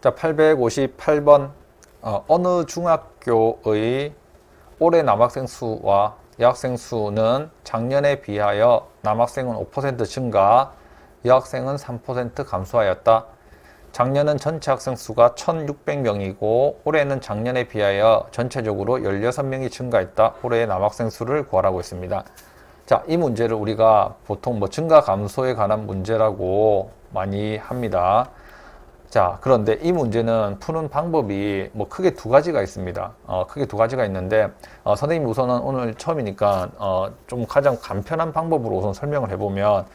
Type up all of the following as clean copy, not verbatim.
자, 858번. 어느 중학교의 올해 남학생 수와 여학생 수는 작년에 비하여 남학생은 5% 증가, 여학생은 3% 감소하였다. 작년은 전체 학생 수가 1600명이고 올해는 작년에 비하여 전체적으로 16명이 증가했다. 올해의 남학생 수를 구하라고 했습니다. 자, 이 문제를 우리가 보통 증가 감소에 관한 문제라고 많이 합니다. 자, 그런데 이 문제는 푸는 방법이 크게 두 가지가 있습니다. 크게 두 가지가 있는데, 선생님이 우선은 오늘 처음이니까, 좀 가장 간편한 방법으로 우선 설명을 해보면,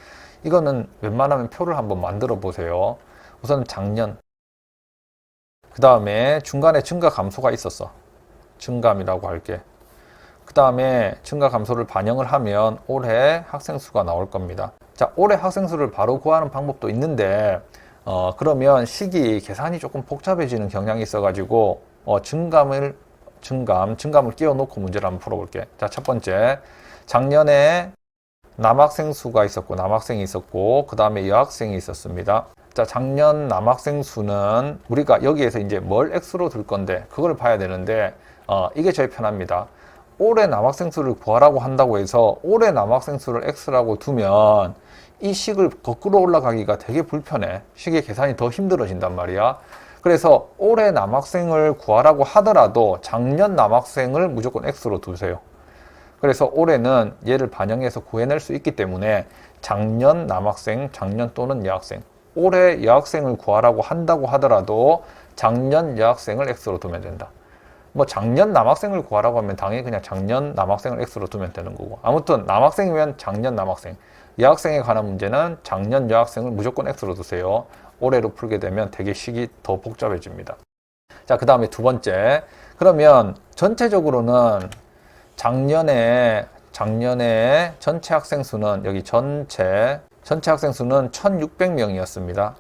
이거는 웬만하면 표를 한번 만들어 보세요. 우선 작년. 그 다음에 중간에 증가 감소가 있었어. 증감이라고 할게. 그 다음에 증가 감소를 반영을 하면 올해 학생 수가 나올 겁니다. 자, 올해 학생 수를 바로 구하는 방법도 있는데, 그러면 식이 계산이 조금 복잡해지는 경향이 있어가지고, 증감을 끼워 놓고 문제를 한번 풀어볼게. 자, 첫 번째. 작년에 남학생 수가 있었고, 남학생이 있었고, 그 다음에 여학생이 있었습니다. 자, 작년 남학생 수는 우리가 여기에서 이제 뭘 X로 둘 건데, 그걸 봐야 되는데, 이게 제일 편합니다. 올해 남학생 수를 구하라고 한다고 해서, 올해 남학생 수를 X라고 두면, 이 식을 거꾸로 올라가기가 되게 불편해. 식의 계산이 더 힘들어진단 말이야. 그래서 올해 남학생을 구하라고 하더라도 작년 남학생을 무조건 X로 두세요. 그래서 올해는 얘를 반영해서 구해낼 수 있기 때문에 작년 남학생, 작년 또는 여학생, 올해 여학생을 구하라고 한다고 하더라도 작년 여학생을 X로 두면 된다. 작년 남학생을 구하라고 하면 당연히 그냥 작년 남학생을 X로 두면 되는 거고, 아무튼 남학생이면 작년 남학생, 여학생에 관한 문제는 작년 여학생을 무조건 X로 두세요. 올해로 풀게 되면 되게 식이 더 복잡해집니다. 자, 그 다음에 두 번째. 그러면 전체적으로는 작년에 전체 학생 수는 여기 전체 학생 수는 1600명이었습니다.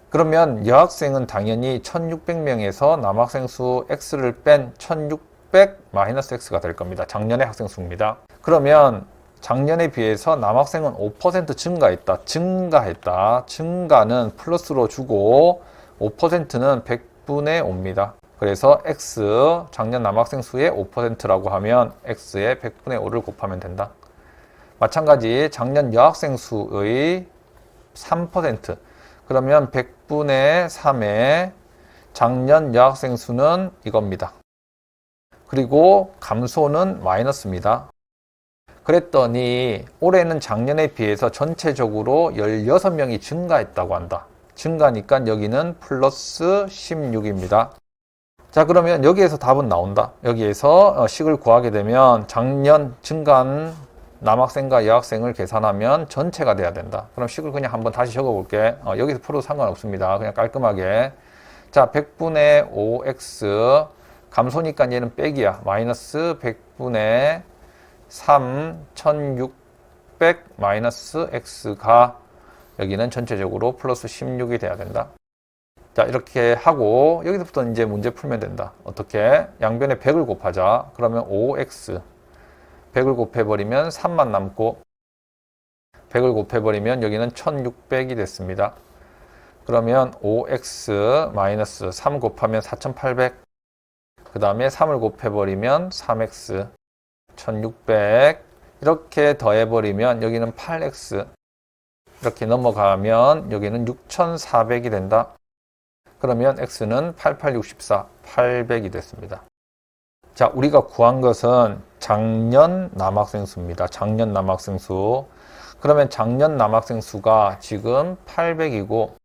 그러면 여학생은 당연히 1600명에서 남학생 수 X를 뺀 1600-X가 될 겁니다. 작년의 학생 수입니다. 그러면 작년에 비해서 남학생은 5% 증가했다. 증가는 플러스로 주고 5%는 100분의 5입니다. 그래서 X, 작년 남학생 수의 5%라고 하면 X의 100분의 5를 곱하면 된다. 마찬가지 작년 여학생 수의 3%. 그러면 100분의 3의 작년 여학생 수는 이겁니다. 그리고 감소는 마이너스입니다. 그랬더니 올해는 작년에 비해서 전체적으로 16명이 증가했다고 한다. 증가니까 여기는 플러스 16입니다. 자, 그러면 여기에서 답은 나온다. 여기에서 식을 구하게 되면 작년 증가한 남학생과 여학생을 계산하면 전체가 돼야 된다. 그럼 식을 그냥 한번 다시 적어볼게. 여기서 풀어도 상관없습니다. 그냥 깔끔하게. 자, 100분의 5x 감소니까 얘는 빼기야. 마이너스 100분의 3, 1600 마이너스 x가 여기는 전체적으로 플러스 16이 돼야 된다. 자, 이렇게 하고 여기서부터 이제 문제 풀면 된다. 어떻게? 양변에 100을 곱하자. 그러면 5x 100을 곱해버리면 3만 남고 100을 곱해버리면 여기는 1600이 됐습니다. 그러면 5x 마이너스 3 곱하면 4800, 그 다음에 3을 곱해버리면 3x 1600, 이렇게 더해버리면 여기는 8x, 이렇게 넘어가면 여기는 6400이 된다. 그러면 x는 8864, 800이 됐습니다. 자, 우리가 구한 것은 작년 남학생 수입니다. 작년 남학생 수. 그러면 작년 남학생 수가 지금 800이고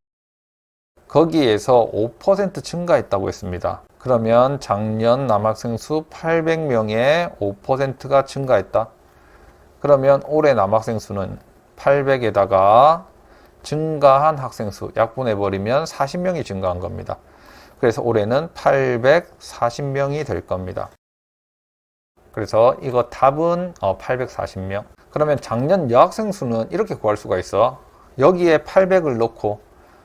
거기에서 5% 증가했다고 했습니다. 그러면 작년 남학생 수 800명에 5%가 증가했다. 그러면 올해 남학생 수는 800에다가 증가한 학생 수 약분해버리면 40명이 증가한 겁니다. 그래서 올해는 840명이 될 겁니다. 그래서 이거 답은 840명. 그러면 작년 여학생 수는 이렇게 구할 수가 있어. 여기에 800을 넣고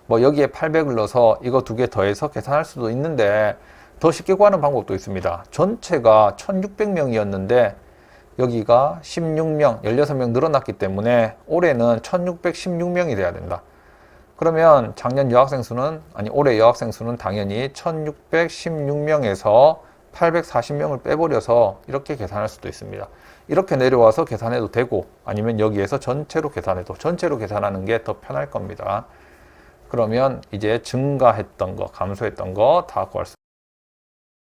여기에 800을 넣어서 이거 두 개 더해서 계산할 수도 있는데 더 쉽게 구하는 방법도 있습니다. 전체가 1600명이었는데 여기가 16명, 16명 늘어났기 때문에 올해는 1616명이 돼야 된다. 그러면 작년 여학생 수는, 아니 올해 여학생 수는 당연히 1616명에서 840명을 빼버려서 이렇게 계산할 수도 있습니다. 이렇게 내려와서 계산해도 되고, 아니면 여기에서 전체로 계산해도, 전체로 계산하는 게 더 편할 겁니다. 그러면 이제 증가했던 거, 감소했던 거 다 구할 수